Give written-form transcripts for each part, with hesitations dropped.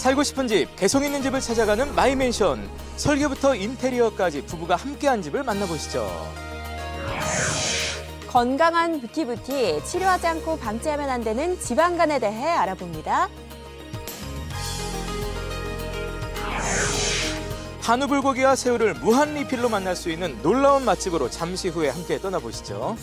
살고 싶은 집, 개성 있는 집을 찾아가는 마이맨션. 설계부터 인테리어까지 부부가 함께한 집을 만나보시죠. 건강한 뷰티, 치료하지 않고 방치하면 안 되는 지방간에 대해 알아봅니다. 한우 불고기와 새우를 무한 리필로 만날 수 있는 놀라운 맛집으로 잠시 후에 함께 떠나보시죠.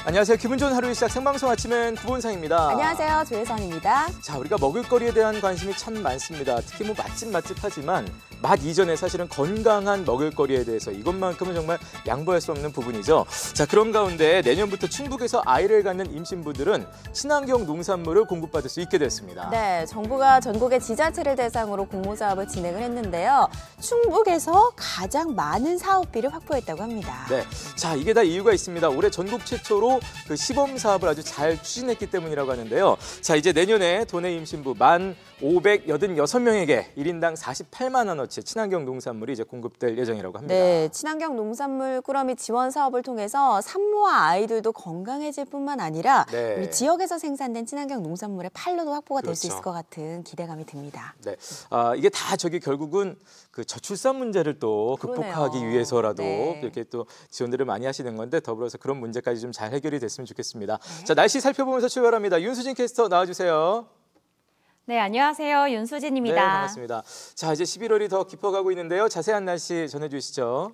안녕하세요. 기분 좋은 하루의 시작 생방송 아침엔 구본상입니다. 안녕하세요. 조혜선입니다. 자, 우리가 먹을거리에 대한 관심이 참 많습니다. 특히 뭐 맛집 하지만 맛 이전에 사실은 건강한 먹을거리에 대해서 이것만큼은 정말 양보할 수 없는 부분이죠. 자, 그런 가운데 내년부터 충북에서 아이를 갖는 임신부들은 친환경 농산물을 공급받을 수 있게 됐습니다. 네, 정부가 전국의 지자체를 대상으로 공모사업을 진행을 했는데요. 충북에서 가장 많은 사업비를 확보했다고 합니다. 네, 자, 이게 다 이유가 있습니다. 올해 전국 최초로 그 시범 사업을 아주 잘 추진했기 때문이라고 하는데요. 자, 이제 내년에 도내 임신부 만 586명에게 1인당 48만 원어치 친환경 농산물이 이제 공급될 예정이라고 합니다. 네, 친환경 농산물 꾸러미 지원 사업을 통해서 산모와 아이들도 건강해질 뿐만 아니라 네. 우리 지역에서 생산된 친환경 농산물의 판로도 확보가 될 수 그렇죠. 있을 것 같은 기대감이 듭니다. 네, 이게 다 결국은 그 저출산 문제를 또 극복하기 그러네요. 위해서라도 네. 이렇게 또 지원들을 많이 하시는 건데 더불어서 그런 문제까지 좀 잘 해결이 됐으면 좋겠습니다. 네. 자, 날씨 살펴보면서 출발합니다. 윤수진 캐스터 나와주세요. 네, 안녕하세요. 윤수진입니다. 네, 반갑습니다. 자, 이제 11월이 더 깊어가고 있는데요. 자세한 날씨 전해주시죠.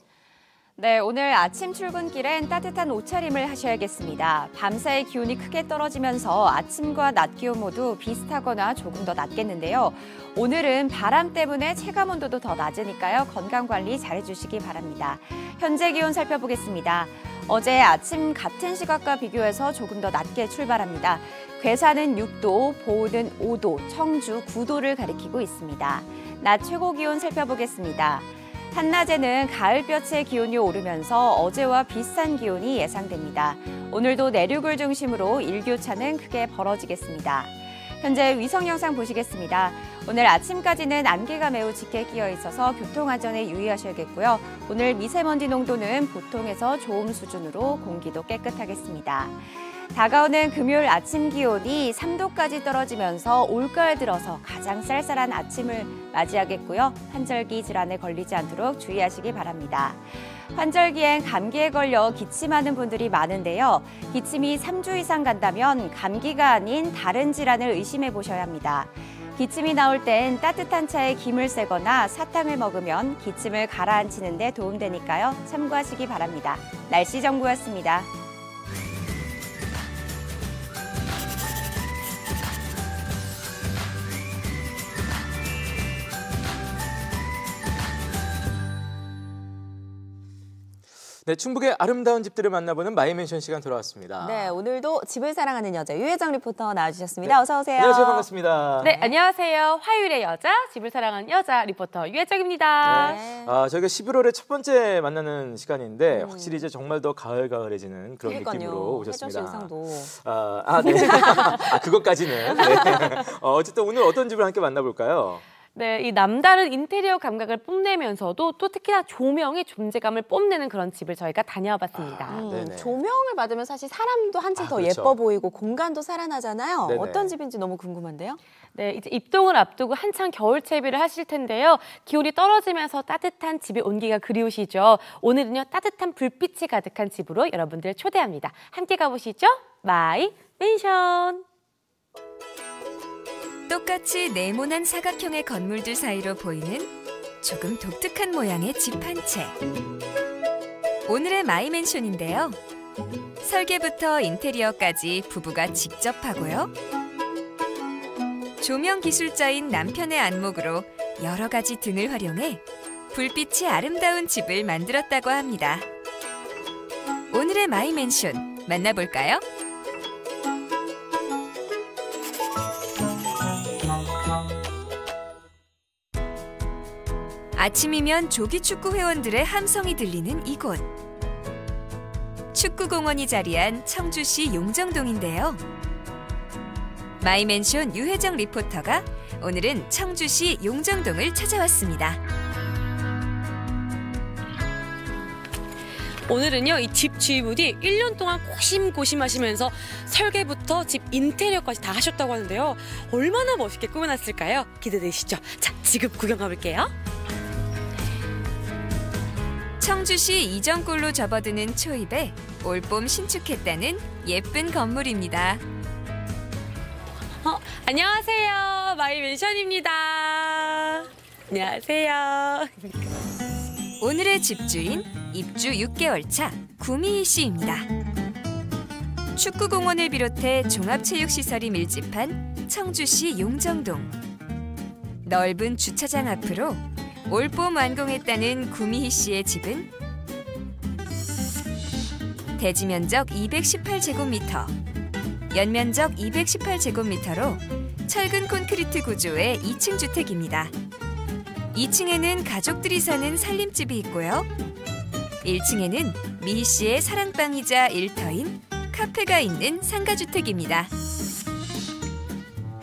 네, 오늘 아침 출근길엔 따뜻한 옷차림을 하셔야겠습니다. 밤사이 기온이 크게 떨어지면서 아침과 낮 기온 모두 비슷하거나 조금 더 낮겠는데요. 오늘은 바람 때문에 체감온도도 더 낮으니까요. 건강관리 잘해주시기 바랍니다. 현재 기온 살펴보겠습니다. 어제 아침 같은 시각과 비교해서 조금 더 낮게 출발합니다. 괴산은 6도, 보은은 5도, 청주 9도를 가리키고 있습니다. 낮 최고 기온 살펴보겠습니다. 한낮에는 가을볕의 기온이 오르면서 어제와 비슷한 기온이 예상됩니다. 오늘도 내륙을 중심으로 일교차는 크게 벌어지겠습니다. 현재 위성 영상 보시겠습니다. 오늘 아침까지는 안개가 매우 짙게 끼어 있어서 교통안전에 유의하셔야겠고요. 오늘 미세먼지 농도는 보통에서 좋음 수준으로 공기도 깨끗하겠습니다. 다가오는 금요일 아침 기온이 3도까지 떨어지면서 올가을 들어서 가장 쌀쌀한 아침을 맞이하겠고요. 환절기 질환에 걸리지 않도록 주의하시기 바랍니다. 환절기엔 감기에 걸려 기침하는 분들이 많은데요. 기침이 3주 이상 간다면 감기가 아닌 다른 질환을 의심해 보셔야 합니다. 기침이 나올 땐 따뜻한 차에 김을 새거나 사탕을 먹으면 기침을 가라앉히는 데 도움되니까요. 참고하시기 바랍니다. 날씨 정보였습니다. 네, 충북의 아름다운 집들을 만나보는 마이맨션 시간 돌아왔습니다. 네, 오늘도 집을 사랑하는 여자 유혜정 리포터 나와주셨습니다. 네. 어서 오세요. 안녕하세요. 반갑습니다. 네, 안녕하세요. 화요일의 여자, 집을 사랑하는 여자 리포터 유혜정입니다. 네. 저희가 11월의 첫 번째 만나는 시간인데 확실히 이제 정말 더 가을가을해지는 그런 느낌으로 오셨습니다. 혜정 씨 의상도. 네. 그것까지는. 네. 어쨌든 오늘 어떤 집을 함께 만나볼까요? 네, 이 남다른 인테리어 감각을 뽐내면서도 또 특히나 조명이 존재감을 뽐내는 그런 집을 저희가 다녀와 봤습니다. 조명을 받으면 사실 사람도 한층 더 그렇죠. 예뻐 보이고 공간도 살아나잖아요. 네네. 어떤 집인지 너무 궁금한데요. 네, 이제 입동을 앞두고 한창 겨울 채비를 하실 텐데요. 기온이 떨어지면서 따뜻한 집의 온기가 그리우시죠? 오늘은요, 따뜻한 불빛이 가득한 집으로 여러분들 초대합니다. 함께 가보시죠. 마이 맨션. 똑같이 네모난 사각형의 건물들 사이로 보이는 조금 독특한 모양의 집 한 채. 오늘의 마이맨션인데요. 설계부터 인테리어까지 부부가 직접 하고요. 조명 기술자인 남편의 안목으로 여러 가지 등을 활용해 불빛이 아름다운 집을 만들었다고 합니다. 오늘의 마이맨션 만나볼까요? 아침이면 조기축구 회원들의 함성이 들리는 이곳. 축구공원이 자리한 청주시 용정동인데요. 마이맨션 유혜정 리포터가 오늘은 청주시 용정동을 찾아왔습니다. 오늘은요, 이 집 주인분이 1년 동안 고심고심하시면서 설계부터 집 인테리어까지 다 하셨다고 하는데요. 얼마나 멋있게 꾸며놨을까요? 기대되시죠? 자, 지금 구경 가볼게요. 청주시 이정골로 접어드는 초입에 올봄 신축했다는 예쁜 건물입니다. 안녕하세요. 마이맨션입니다. 안녕하세요. 오늘의 집주인 입주 6개월 차 구미희 씨입니다. 축구공원을 비롯해 종합체육시설이 밀집한 청주시 용정동. 넓은 주차장 앞으로 올봄 완공했다는 구미희 씨의 집은 대지 면적 218제곱미터, 연면적 218제곱미터로 철근 콘크리트 구조의 2층 주택입니다. 2층에는 가족들이 사는 살림집이 있고요. 1층에는 미희 씨의 사랑방이자 일터인 카페가 있는 상가주택입니다.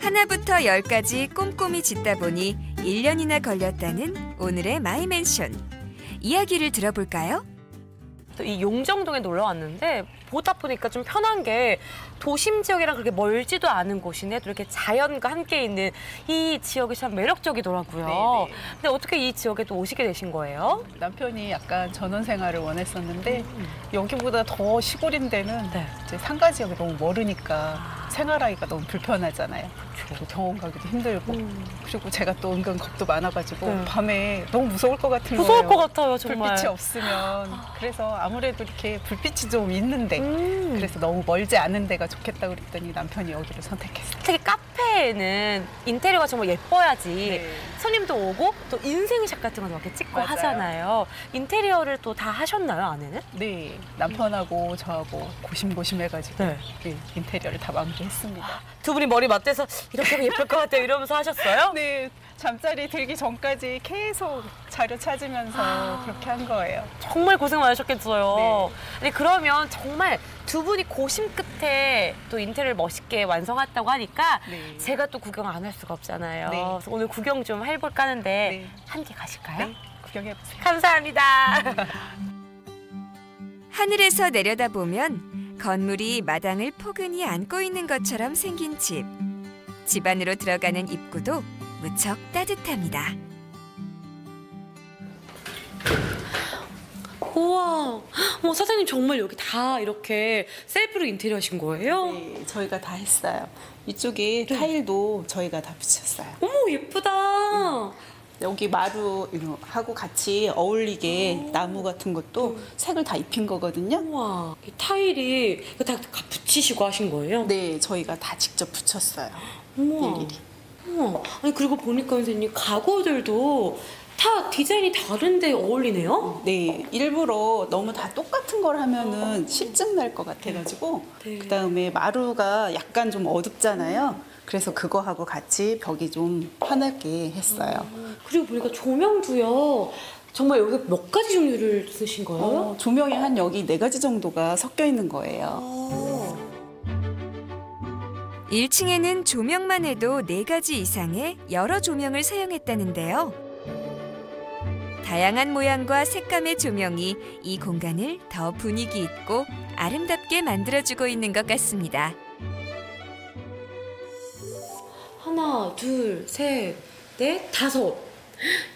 하나부터 10까지 꼼꼼히 짓다 보니 1년이나 걸렸다는 오늘의 마이맨션. 이야기를 들어볼까요? 이 용정동에 놀러 왔는데 보다 보니까 좀 편한 게 도심 지역이랑 그렇게 멀지도 않은 곳이네. 또 이렇게 자연과 함께 있는 이 지역이 참 매력적이더라고요. 네네. 근데 어떻게 이 지역에 또 오시게 되신 거예요? 남편이 약간 전원 생활을 원했었는데 여기보다 더 시골인 데는 네. 이제 상가 지역이 너무 멀으니까 생활하기가 너무 불편하잖아요. 그리고 병원 가기도 힘들고 그리고 제가 또 은근 겁도 많아가지고 네. 밤에 너무 무서울 것 같은 무서울 거예요. 것 같아요, 정말. 불빛이 없으면. 그래서 아무래도 이렇게 불빛이 좀 있는데 그래서 너무 멀지 않은 데가 좋겠다고 그랬더니 남편이 여기를 선택했어요. 특히 카페에는 인테리어가 정말 예뻐야지 네. 손님도 오고 또 인생샷 같은 거 이렇게 찍고 맞아요. 하잖아요. 인테리어를 또 다 하셨나요, 아내는? 네, 남편하고 저하고 고심고심해가지고 네. 네, 인테리어를 다 마무리했습니다. 두 분이 머리 맞대서 이렇게 하면 예쁠 것 같아요 이러면서 하셨어요? 네, 잠자리 들기 전까지 계속 자료 찾으면서 그렇게 한 거예요. 정말 고생 많으셨겠어요. 네. 근데 그러면 정말 두 분이 고심 끝에 또 인테리어를 멋있게 완성했다고 하니까 네. 제가 또 구경 안 할 수가 없잖아요. 네. 그래서 오늘 구경 좀 해볼까 하는데 네. 함께 가실까요? 네, 구경해보세요. 감사합니다. 하늘에서 내려다보면 건물이 마당을 포근히 안고 있는 것처럼 생긴 집. 집 안으로 들어가는 입구도 무척 따뜻합니다. 우와, 사장님 정말 여기 다 이렇게 셀프로 인테리어 하신 거예요? 네, 저희가 다 했어요. 이쪽에 타일도 저희가 다 붙였어요. 어머, 예쁘다. 여기 마루하고 같이 어울리게 나무 같은 것도 색을 다 입힌 거거든요. 우와, 이 타일이 이거 다 붙이시고 하신 거예요? 네, 저희가 다 직접 붙였어요. 우와. 일일이. 우와. 아니, 그리고 보니까 선생님 가구들도 다 디자인이 다른데 어울리네요? 네, 일부러 너무 다 똑같은 걸 하면은 실증 날 것 같아가지고 네. 그다음에 마루가 약간 좀 어둡잖아요. 그래서 그거하고 같이 벽이 좀 환하게 했어요. 그리고 보니까 조명도요. 정말 여기 몇 가지 종류를 쓰신 거예요? 조명이 한 여기 4가지 정도가 섞여 있는 거예요. 1층에는 조명만 해도 4가지 이상의 여러 조명을 사용했다는데요. 다양한 모양과 색감의 조명이 이 공간을 더 분위기 있고 아름답게 만들어주고 있는 것 같습니다. 하나, 둘, 셋, 넷, 다섯.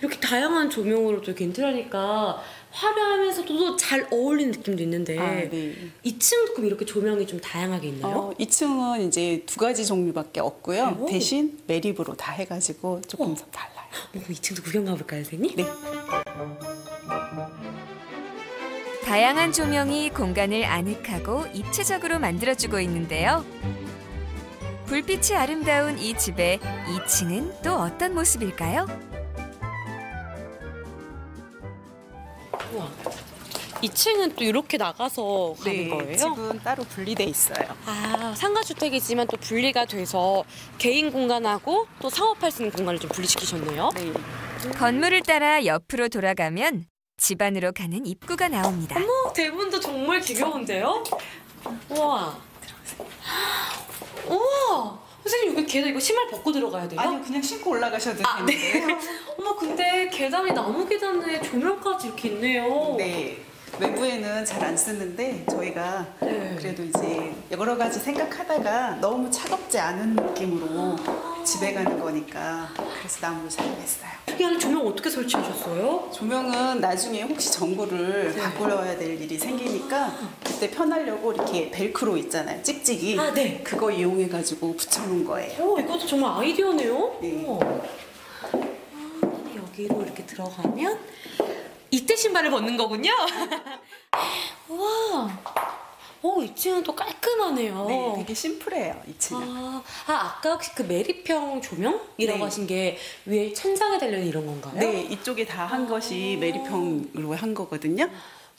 이렇게 다양한 조명으로 또 이렇게 인테리어하니까 화려하면서도 잘 어울리는 느낌도 있는데 네. 2층도 그럼 이렇게 조명이 좀 다양하게 있나요? 2층은 이제 2가지 종류밖에 없고요. 오. 대신 매립으로 다 해가지고 조금 더 달라요. 그럼 2층도 구경 가볼까요, 선생님? 네. 다양한 조명이 공간을 아늑하고 입체적으로 만들어주고 있는데요. 불빛이 아름다운 이 집의 2층은 또 어떤 모습일까요? 우와. 2층은 또 이렇게 나가서 가는 거예요? 네, 집은 따로 분리돼 있어요. 아, 상가주택이지만 또 분리가 돼서 개인 공간하고 또 사업할 수 있는 공간을 좀 분리시키셨네요. 네. 건물을 따라 옆으로 돌아가면 집 안으로 가는 입구가 나옵니다. 어머, 대문도 정말 귀여운데요? 우와. 우와. 선생님, 여기 계단 이거 신발 벗고 들어가야 돼요? 아니요, 그냥 신고 올라가셔도 아, 네. 되는데요. 어머, 근데 계단이 나무 계단에 조명까지 이렇게 있네요. 네. 외부에는 잘 안 쓰는데 저희가 그래도 이제 여러 가지 생각하다가 너무 차갑지 않은 느낌으로 집에 가는 거니까 그래서 나무를 사용했어요. 이 안에 조명 어떻게 설치하셨어요? 조명은 나중에 혹시 전구를 바꿔야 될 일이 생기니까 그때 편하려고 이렇게 벨크로 있잖아요. 찍찍이. 아, 네. 그거 이용해가지고 붙여놓은 거예요. 오, 이것도 정말 아이디어네요. 네. 여기로 이렇게 들어가면 이때 신발을 벗는 거군요. 우와. 오, 2층은 또 깔끔하네요. 네, 되게 심플해요, 2층은. 아까 혹시 그 메리평 조명이라고 네. 하신 게 위에 천장에 달려있는 이런 건가요? 네, 이쪽에 다 한 것이 메리평으로 한 거거든요.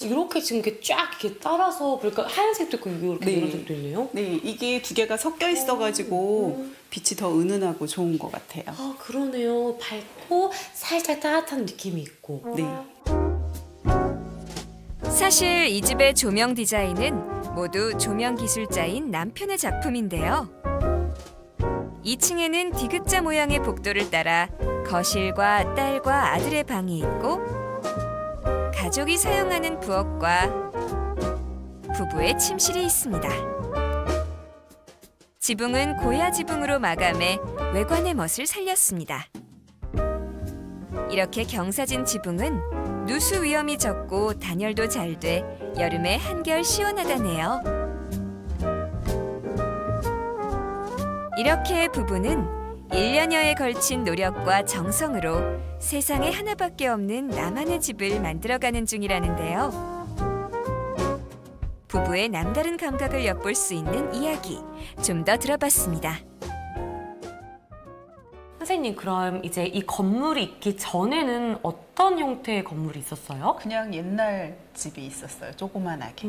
이렇게 지금 이렇게 쫙 이렇게 따라서 그러니까 하얀색도 있고 이렇게 네. 노란색도 있네요. 네, 이게 두 개가 섞여 있어가지고 빛이 더 은은하고 좋은 것 같아요. 아, 그러네요. 밝고 살짝 따뜻한 느낌이 있고. 네. 사실 이 집의 조명 디자인은 모두 조명 기술자인 남편의 작품인데요. 2층에는 디귿자 모양의 복도를 따라 거실과 딸과 아들의 방이 있고 가족이 사용하는 부엌과 부부의 침실이 있습니다. 지붕은 고야 지붕으로 마감해 외관의 멋을 살렸습니다. 이렇게 경사진 지붕은 누수 위험이 적고 단열도 잘 돼 여름에 한결 시원하다네요. 이렇게 부부는 1년여에 걸친 노력과 정성으로 세상에 하나밖에 없는 나만의 집을 만들어가는 중이라는데요. 부부의 남다른 감각을 엿볼 수 있는 이야기 좀 더 들어봤습니다. 선생님, 그럼 이제 이 건물이 있기 전에는 어떤 형태의 건물이 있었어요? 그냥 옛날 집이 있었어요, 조그만하게.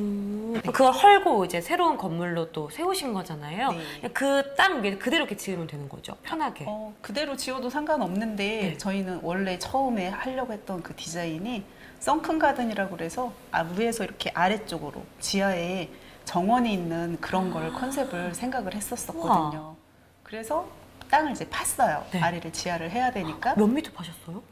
그걸 헐고 이제 새로운 건물로 또 세우신 거잖아요. 네. 그 땅 위에 그대로 이렇게 지으면 되는 거죠, 편하게. 그대로 지어도 상관없는데 네. 저희는 원래 처음에 하려고 했던 그 디자인이 썬큰 가든이라고 그래서 위에서 이렇게 아래쪽으로 지하에 정원이 있는 그런 걸 컨셉을 생각을 했었거든요. 우와. 그래서 땅을 이제 팠어요. 네. 아래를 지하를 해야 되니까 몇 미터 파셨어요?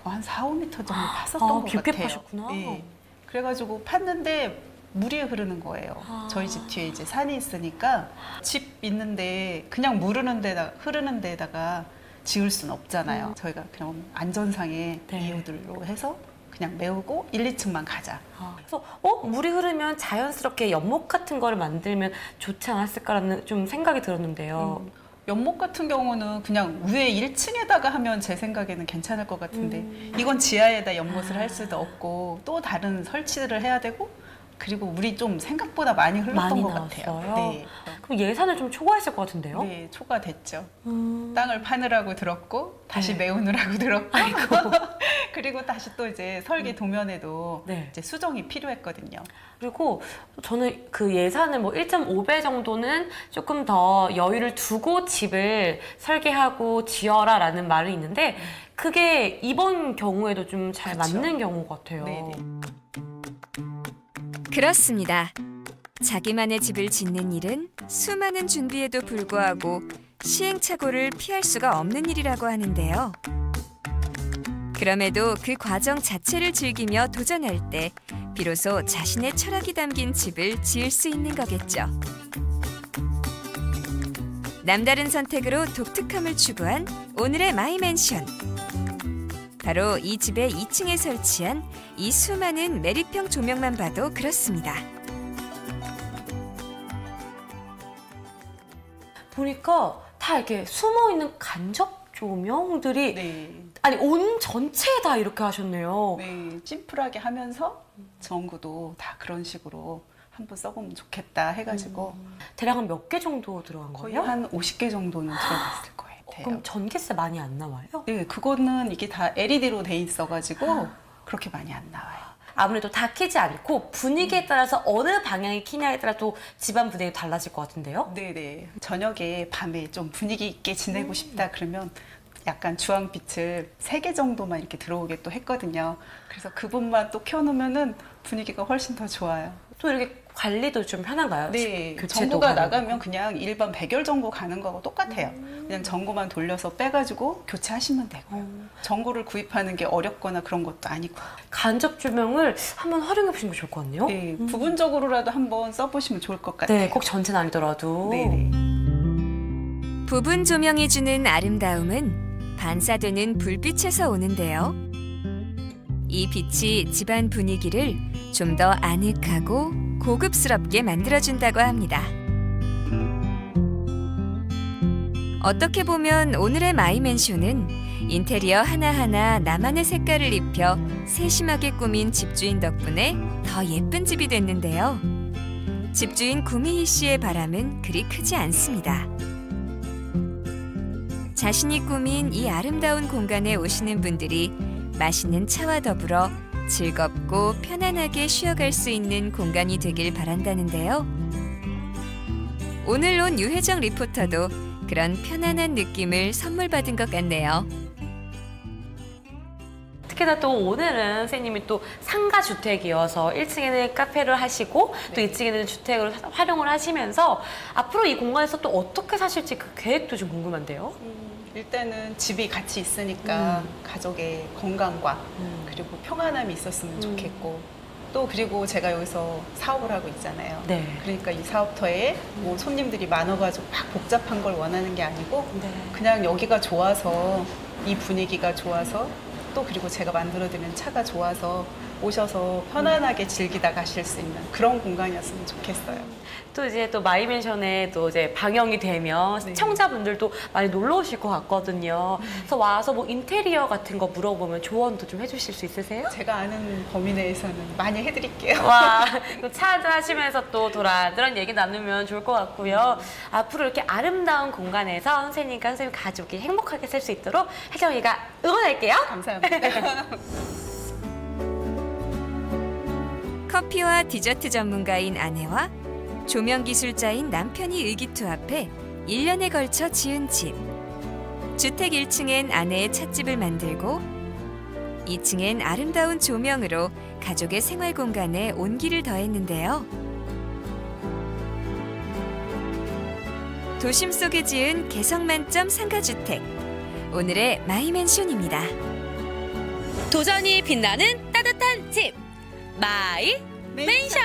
한 4, 5m 정도 팠었던 것 깊게 같아요. 파셨구나. 네. 그래가지고 팠는데 물이 흐르는 거예요. 저희 집 뒤에 이제 산이 있으니까 집 있는데 그냥 흐르는 데다가 지을 수는 없잖아요. 저희가 그냥 안전상의 네. 이유들로 해서 그냥 메우고 1, 2층만 가자. 그래서 물이 흐르면 자연스럽게 연못 같은 거를 만들면 좋지 않았을까라는 좀 생각이 들었는데요. 연못 같은 경우는 그냥 위에 1층에다가 하면 제 생각에는 괜찮을 것 같은데 이건 지하에다 연못을 할 수도 없고 또 다른 설치를 해야 되고 그리고 물이 좀 생각보다 많이 흘렀던 많이 것 나왔어요? 같아요. 네. 그럼 예산을 좀 초과했을 것 같은데요? 네, 초과됐죠. 땅을 파느라고 들었고 다시 네. 메우느라고 들었고 그리고 다시 또 이제 설계 도면에도 네. 이제 수정이 필요했거든요. 그리고 저는 그 예산을 뭐 1.5배 정도는 조금 더 여유를 두고 집을 설계하고 지어라라는 말이 있는데 그게 이번 경우에도 좀 잘 그쵸. 맞는 경우 같아요. 네네. 그렇습니다. 자기만의 집을 짓는 일은 수많은 준비에도 불구하고 시행착오를 피할 수가 없는 일이라고 하는데요. 그럼에도 그 과정 자체를 즐기며 도전할 때 비로소 자신의 철학이 담긴 집을 지을 수 있는 거겠죠. 남다른 선택으로 독특함을 추구한 오늘의 마이맨션. 바로 이 집의 2층에 설치한 이 수많은 메리평 조명만 봐도 그렇습니다. 보니까 다 이렇게 숨어있는 간접 조명들이 네. 아니 온 전체에 다 이렇게 하셨네요. 네, 심플하게 하면서 전구도 다 그런 식으로 한번 써보면 좋겠다 해가지고 대략 한 몇 개 정도 들어간 거의 거예요? 한 50개 정도는 들어갔을 거예요. 그럼 전기세 많이 안 나와요? 네, 그거는 이게 다 LED로 돼 있어가지고 그렇게 많이 안 나와요. 아무래도 다 켜지 않고 분위기에 따라서 어느 방향이 키냐에 따라 또 집안 분위기 달라질 것 같은데요? 네네. 저녁에 밤에 좀 분위기 있게 지내고 싶다 그러면 약간 주황빛을 3개 정도만 이렇게 들어오게 또 했거든요. 그래서 그 부분만 또 켜놓으면은 분위기가 훨씬 더 좋아요. 또 이렇게 관리도 좀 편한가요? 네, 교체도 전구가 가능하고. 나가면 그냥 일반 백열 전구 가는 거하고 똑같아요. 그냥 전구만 돌려서 빼가지고 교체하시면 되고요. 전구를 구입하는 게 어렵거나 그런 것도 아니고. 간접 조명을 한번 활용해 보시는 거 좋을 것 같네요. 네, 부분적으로라도 한번 써보시면 좋을 것 같아요. 네, 꼭 전체는 아니더라도. 네네. 부분 조명이 주는 아름다움은 반사되는 불빛에서 오는데요. 이 빛이 집안 분위기를 좀 더 아늑하고 고급스럽게 만들어준다고 합니다. 어떻게 보면 오늘의 마이맨쇼는 인테리어 하나하나 나만의 색깔을 입혀 세심하게 꾸민 집주인 덕분에 더 예쁜 집이 됐는데요. 집주인 구미희 씨의 바람은 그리 크지 않습니다. 자신이 꾸민 이 아름다운 공간에 오시는 분들이 맛있는 차와 더불어 즐겁고 편안하게 쉬어갈 수 있는 공간이 되길 바란다는데요. 오늘 온 유혜정 리포터도 그런 편안한 느낌을 선물 받은 것 같네요. 특히나 또 오늘은 선생님이 또 상가 주택이어서 1층에는 카페를 하시고 또 2층에는 주택을 활용을 하시면서 앞으로 이 공간에서 또 어떻게 사실지 그 계획도 좀 궁금한데요. 일단은 집이 같이 있으니까 가족의 건강과 그리고 평안함이 있었으면 좋겠고 또 그리고 제가 여기서 사업을 하고 있잖아요. 네. 그러니까 이 사업터에 뭐 손님들이 많아가지고 막 복잡한 걸 원하는 게 아니고 네. 그냥 여기가 좋아서 이 분위기가 좋아서 또 그리고 제가 만들어드리는 차가 좋아서 오셔서 편안하게 즐기다 가실 수 있는 그런 공간이었으면 좋겠어요. 또 이제 또 마이맨션에 또 이제 방영이 되면 네. 시청자분들도 많이 놀러 오실 것 같거든요. 그래서 와서 뭐 인테리어 같은 거 물어보면 조언도 좀 해주실 수 있으세요? 제가 아는 범위 내에서는 많이 해드릴게요. 와, 또 차 한잔 하시면서 또 도란도란 얘기 나누면 좋을 것 같고요. 앞으로 이렇게 아름다운 공간에서 선생님과 선생님 가족이 행복하게 살 수 있도록 혜정이가 응원할게요. 감사합니다. 커피와 디저트 전문가인 아내와 조명 기술자인 남편이 의기투합해 1년에 걸쳐 지은 집. 주택 1층엔 아내의 찻집을 만들고 2층엔 아름다운 조명으로 가족의 생활 공간에 온기를 더했는데요. 도심 속에 지은 개성 만점 상가주택. 오늘의 마이맨션입니다. 도전이 빛나는 따뜻한 집. 마이맨션.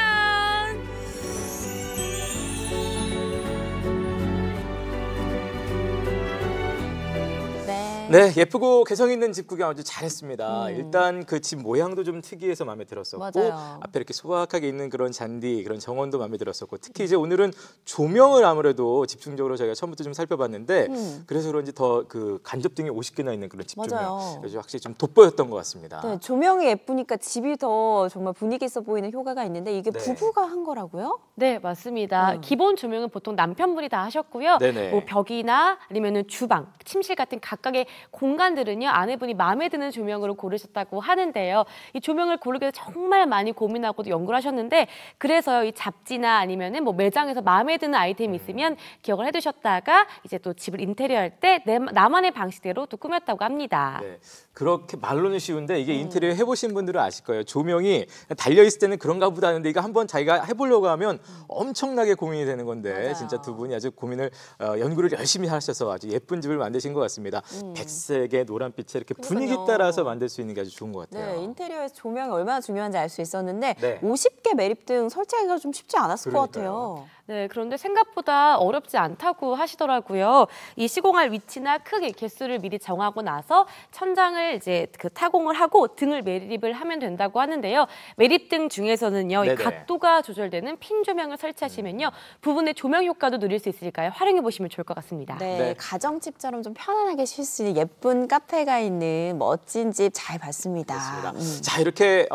네, 예쁘고 개성 있는 집 구경 아주 잘했습니다. 일단 그 집 모양도 좀 특이해서 마음에 들었었고 맞아요. 앞에 이렇게 소박하게 있는 그런 잔디, 그런 정원도 마음에 들었었고 특히 이제 오늘은 조명을 아무래도 집중적으로 저희가 처음부터 좀 살펴봤는데 그래서 그런지 더 그 간접등이 50개나 있는 그런 집 조명 맞아요. 그래서 확실히 좀 돋보였던 것 같습니다. 네, 조명이 예쁘니까 집이 더 정말 분위기 있어 보이는 효과가 있는데 이게 네. 부부가 한 거라고요? 네, 맞습니다. 기본 조명은 보통 남편분이 다 하셨고요. 네네. 뭐 벽이나 아니면은 주방, 침실 같은 각각의 공간들은요, 아내분이 마음에 드는 조명으로 고르셨다고 하는데요. 이 조명을 고르기 위해서 정말 많이 고민하고도 연구를 하셨는데, 그래서요, 이 잡지나 아니면은 뭐 매장에서 마음에 드는 아이템이 있으면 기억을 해두셨다가 이제 또 집을 인테리어 할 때 나만의 방식대로 또 꾸몄다고 합니다. 네, 그렇게 말로는 쉬운데 이게 인테리어 해보신 분들은 아실 거예요. 조명이 달려있을 때는 그런가 보다 하는데 이거 한번 자기가 해보려고 하면 엄청나게 고민이 되는 건데 맞아요. 진짜 두 분이 아주 고민을 연구를 열심히 하셔서 아주 예쁜 집을 만드신 것 같습니다. 백색에 노란빛에 이렇게 분위기 그러니까요. 따라서 만들 수 있는 게 아주 좋은 것 같아요. 네, 인테리어에서 조명이 얼마나 중요한지 알 수 있었는데 네. 50개 매립등 설치하기가 좀 쉽지 않았을 것 그러니까요. 같아요. 네, 그런데 생각보다 어렵지 않다고 하시더라고요. 이 시공할 위치나 크기, 개수를 미리 정하고 나서 천장을 이제 그 타공을 하고 등을 매립을 하면 된다고 하는데요. 매립등 중에서는요, 이 네네. 각도가 조절되는 핀 조명을 설치하시면요, 부분의 조명 효과도 누릴 수 있으니까요. 활용해 보시면 좋을 것 같습니다. 네, 네. 가정집처럼 좀 편안하게 쉴 수 있는 예쁜 카페가 있는 멋진 집 잘 봤습니다. 그렇습니다. 자, 이렇게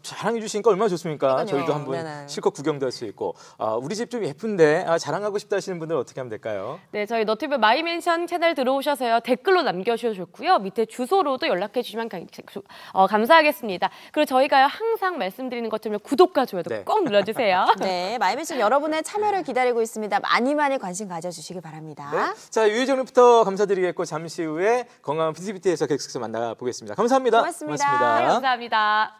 자랑해 주시니까 얼마나 좋습니까? 그러니까요. 저희도 한번 네네. 실컷 구경도 할 수 있고 우리 집 좀 예쁘게 이쁜데 자랑하고 싶다 하시는 분들은 어떻게 하면 될까요? 네, 저희 너튜브 마이맨션 채널 들어오셔서요. 댓글로 남겨주셔도 좋고요. 밑에 주소로도 연락해 주시면 감사하겠습니다. 그리고 저희가요 항상 말씀드리는 것처럼 구독과 좋아요도 네. 꼭 눌러주세요. 네, 마이맨션 여러분의 참여를 기다리고 있습니다. 많이 관심 가져주시기 바랍니다. 네. 자, 유희정님부터 감사드리겠고 잠시 후에 건강한 뷰티비티에서 계속해서 만나보겠습니다. 감사합니다. 고맙습니다. 네, 감사합니다.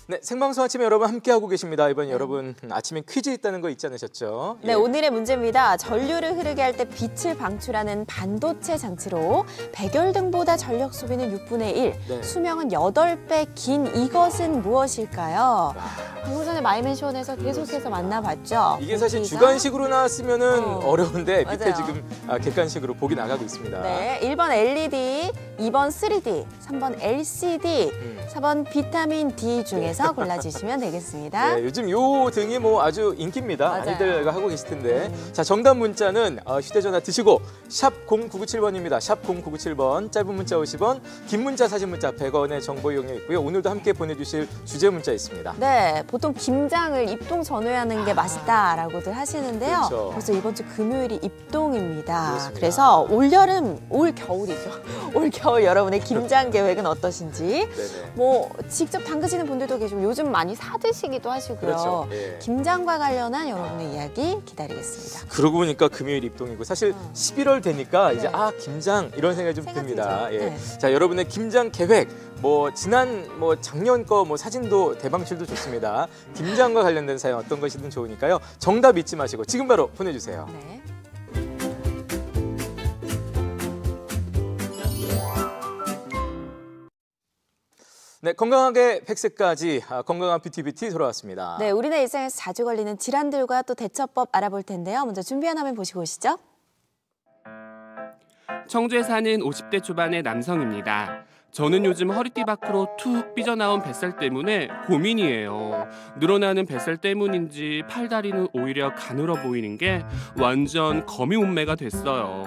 네, 생방송 아침에 여러분 함께하고 계십니다. 이번 여러분 아침에 퀴즈 있다는 거 잊지 않으셨죠? 네, 오늘의 문제입니다. 전류를 흐르게 할 때 빛을 방출하는 반도체 장치로 백열등보다 전력 소비는 6분의 1, 네. 수명은 8배 긴 이것은 무엇일까요? 방금 전에 마이맨션에서 계속해서 만나봤죠. 이게 사실 보기가. 주관식으로 나왔으면은 어려운데 밑에 맞아요. 지금 객관식으로 보기 나가고 있습니다. 네, 1번 LED, 2번 3D, 3번 LCD, 4번 비타민 D 중에서 골라주시면 되겠습니다. 네, 요즘 요 등이 뭐 아주 인기입니다. 맞아요. 많이들 하고 계실 텐데. 자, 정답 문자는 휴대전화 드시고 샵 0997번입니다. 샵 0997번, 짧은 문자 50원, 긴 문자 사진 문자 100원의 정보 이용료 있고요. 오늘도 함께 보내주실 주제 문자 있습니다. 네, 보통 김장을 입동 전후에 하는 게 맛있다라고들 하시는데요. 그렇죠. 벌써 이번 주 금요일이 입동입니다. 그렇습니다. 그래서 올여름, 올겨울이죠. 올겨울 여러분의 김장 계획은 어떠신지. 네네. 뭐 직접 담그시는 분들도 계시고 요즘 많이 사 드시기도 하시고요. 그렇죠. 예. 김장과 관련한 여러분의 이야기 기다리겠습니다. 그러고 보니까 금요일 입동이고 사실 11월 되니까 이제 네. 김장 이런 생각이 좀 생각 듭니다. 들죠. 예. 네. 자, 여러분의 김장 계획 지난 작년 거 사진도 대방출도 좋습니다. 김장과 관련된 사연 어떤 것이든 좋으니까요. 정답 잊지 마시고 지금 바로 보내주세요. 네. 네, 건강하게 100세까지 건강한 뷰티비티 돌아왔습니다. 네, 우리네 일상에서 자주 걸리는 질환들과 또 대처법 알아볼 텐데요. 먼저 준비한 화면 보시고 오시죠. 청주에 사는 50대 초반의 남성입니다. 저는 요즘 허리띠 밖으로 툭 삐져나온 뱃살 때문에 고민이에요. 늘어나는 뱃살 때문인지 팔다리는 오히려 가늘어 보이는 게 완전 거미 몸매가 됐어요.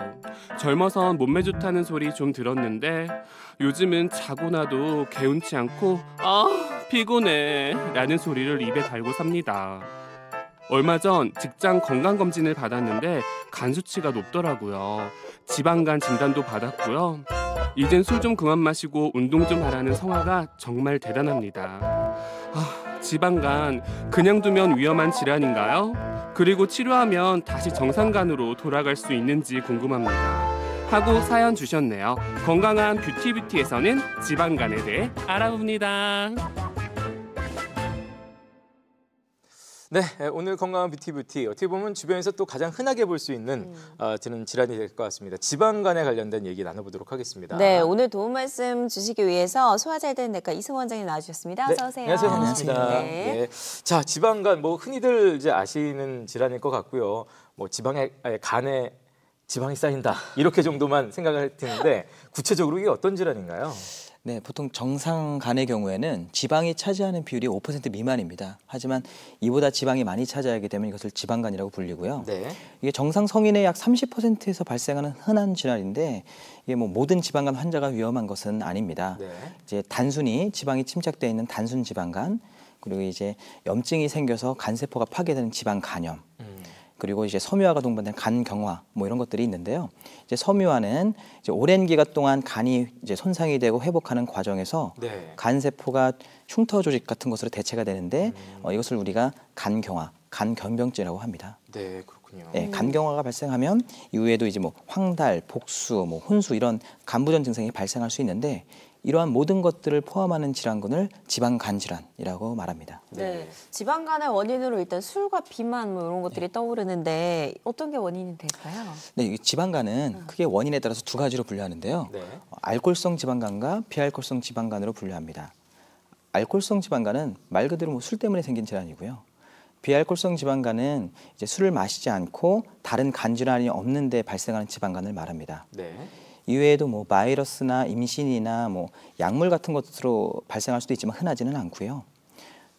젊어선 몸매 좋다는 소리 좀 들었는데 요즘은 자고 나도 개운치 않고 피곤해 라는 소리를 입에 달고 삽니다. 얼마 전 직장 건강검진을 받았는데 간 수치가 높더라고요. 지방간 진단도 받았고요. 이젠 술 좀 그만 마시고 운동 좀 하라는 성화가 정말 대단합니다. 지방간 그냥 두면 위험한 질환인가요? 그리고 치료하면 다시 정상간으로 돌아갈 수 있는지 궁금합니다. 하고 사연 주셨네요. 건강한 뷰티비티에서는 지방간에 대해 알아봅니다. 네, 오늘 건강한 뷰티 어떻게 보면 주변에서 또 가장 흔하게 볼 수 있는 저는 질환이 될 것 같습니다. 지방간에 관련된 얘기 나눠보도록 하겠습니다. 네, 오늘 도움 말씀 주시기 위해서 소화 잘 되는 내과 이승원 원장님 나와주셨습니다. 네, 어서 오세요. 안녕하세요, 반갑습니다. 네. 네. 자, 지방간 흔히들 이제 아시는 질환일 것 같고요. 간에 지방이 쌓인다 이렇게 정도만 생각을 드는데 구체적으로 이게 어떤 질환인가요? 네, 보통 정상 간의 경우에는 지방이 차지하는 비율이 5% 미만입니다. 하지만 이보다 지방이 많이 차지하게 되면 이것을 지방간이라고 불리고요. 네. 이게 정상 성인의 약 30%에서 발생하는 흔한 질환인데 이게 모든 지방간 환자가 위험한 것은 아닙니다. 네. 이제 단순히 지방이 침착되어 있는 단순 지방간, 그리고 이제 염증이 생겨서 간세포가 파괴되는 지방 간염. 그리고 이제 섬유화가 동반된 간경화 이런 것들이 있는데요. 이제 섬유화는 이제 오랜 기간 동안 간이 이제 손상이 되고 회복하는 과정에서 네. 간세포가 흉터 조직 같은 것으로 대체가 되는데 이것을 우리가 간경화, 간변병증이라고 합니다. 네, 그렇군요. 네, 간경화가 발생하면 이후에도 이제 황달, 복수, 혼수 이런 간부전 증상이 발생할 수 있는데 이러한 모든 것들을 포함하는 질환군을 지방간 질환이라고 말합니다. 네, 지방간의 원인으로 일단 술과 비만 이런 것들이 떠오르는데 어떤 게 원인이 될까요? 네, 이 지방간은 크게 원인에 따라서 두 가지로 분류하는데요. 네. 알코올성 지방간과 비알코올성 지방간으로 분류합니다. 알코올성 지방간은 말 그대로 술 때문에 생긴 질환이고요. 비알코올성 지방간은 이제 술을 마시지 않고 다른 간 질환이 없는데 발생하는 지방간을 말합니다. 네. 이외에도 바이러스나 임신이나 약물 같은 것으로 발생할 수도 있지만 흔하지는 않고요.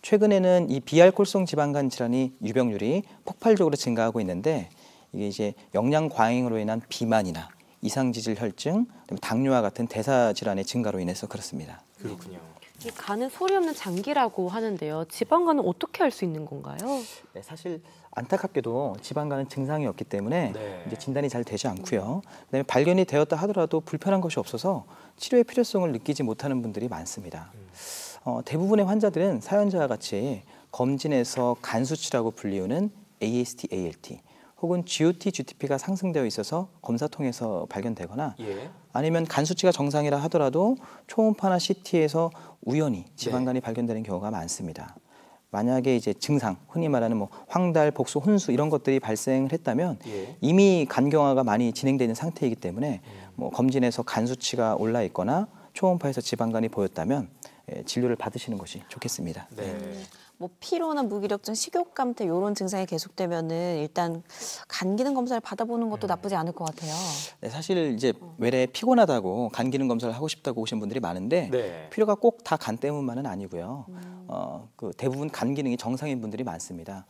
최근에는 이 비알코올성 지방간 질환이 유병률이 폭발적으로 증가하고 있는데 이게 이제 영양 과잉으로 인한 비만이나 이상지질 혈증, 당뇨와 같은 대사 질환의 증가로 인해서 그렇습니다. 그렇군요. 이 간은 소리 없는 장기라고 하는데요. 지방간은 어떻게 알 수 있는 건가요? 네, 사실 안타깝게도 지방간은 증상이 없기 때문에 네. 이제 진단이 잘 되지 않고요. 그다음에 발견이 되었다 하더라도 불편한 것이 없어서 치료의 필요성을 느끼지 못하는 분들이 많습니다. 대부분의 환자들은 사연자와 같이 검진에서 간 수치라고 불리우는 AST, ALT 혹은 GOT, GTP가 상승되어 있어서 검사 통해서 발견되거나 예. 아니면 간 수치가 정상이라 하더라도 초음파나 CT에서 우연히 지방간이 발견되는 경우가 많습니다. 만약에 이제 증상, 흔히 말하는 뭐 황달, 복수, 혼수 이런 것들이 발생을 했다면 예. 이미 간경화가 많이 진행되어 있는 상태이기 때문에 뭐 검진에서 간 수치가 올라 있거나 초음파에서 지방간이 보였다면 진료를 받으시는 것이 좋겠습니다. 네. 뭐 피로나 무기력증, 식욕감퇴 이런 증상이 계속되면은 일단 간 기능 검사를 받아보는 것도 나쁘지 않을 것 같아요. 네, 사실 이제 외래 피곤하다고 간 기능 검사를 하고 싶다고 오신 분들이 많은데 네. 필요가 꼭 다 간 때문만은 아니고요. 그 대부분 간 기능이 정상인 분들이 많습니다.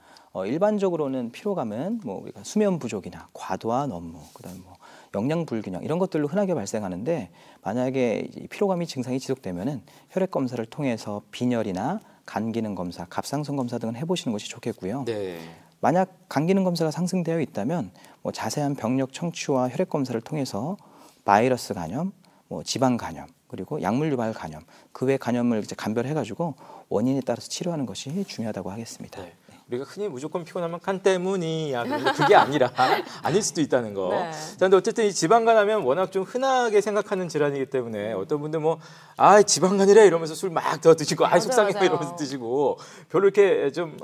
일반적으로는 피로감은 뭐 우리가 수면 부족이나 과도한 업무, 그다음 뭐 영양 불균형 이런 것들로 흔하게 발생하는데 만약에 이 피로감이 증상이 지속되면은 혈액 검사를 통해서 빈혈이나 간 기능 검사, 갑상선 검사 등을 해보시는 것이 좋겠고요. 네. 만약 간 기능 검사가 상승되어 있다면 뭐 자세한 병력 청취와 혈액 검사를 통해서 바이러스 감염, 뭐 지방 감염, 그리고 약물 유발 감염, 그 외 감염을 이제 간별해가지고 원인에 따라서 치료하는 것이 중요하다고 하겠습니다. 네. 우리가 흔히 무조건 피곤하면 간 때문이야. 그런데 그게 아니라 아닐 수도 있다는 거. 네. 자, 근데 어쨌든 이 지방간 하면 워낙 좀 흔하게 생각하는 질환이기 때문에 어떤 분들 뭐 지방간이래 이러면서 술 막 더 드시고 속상해 맞아요. 이러면서 드시고 별로 이렇게 좀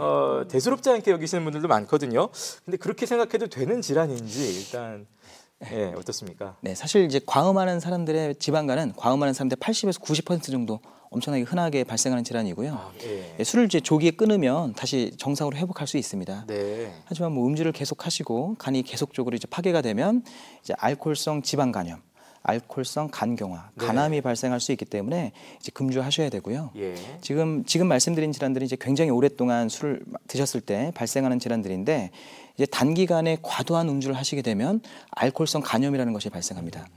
대수롭지 않게 여기시는 분들도 많거든요. 근데 그렇게 생각해도 되는 질환인지 일단 어떻습니까? 네, 사실 이제 과음하는 사람들의 지방간은 과음하는 사람들 80에서 90% 정도 엄청나게 흔하게 발생하는 질환이고요. 술을 이제 조기에 끊으면 다시 정상으로 회복할 수 있습니다. 네. 하지만 뭐 음주를 계속 하시고 간이 계속적으로 이제 파괴가 되면 이제 알코올성 지방 간염, 알코올성 간경화, 네. 간암이 발생할 수 있기 때문에 이제 금주하셔야 되고요. 예. 지금 말씀드린 질환들은 이제 굉장히 오랫동안 술을 드셨을 때 발생하는 질환들인데 이제 단기간에 과도한 음주를 하시게 되면 알코올성 간염이라는 것이 발생합니다.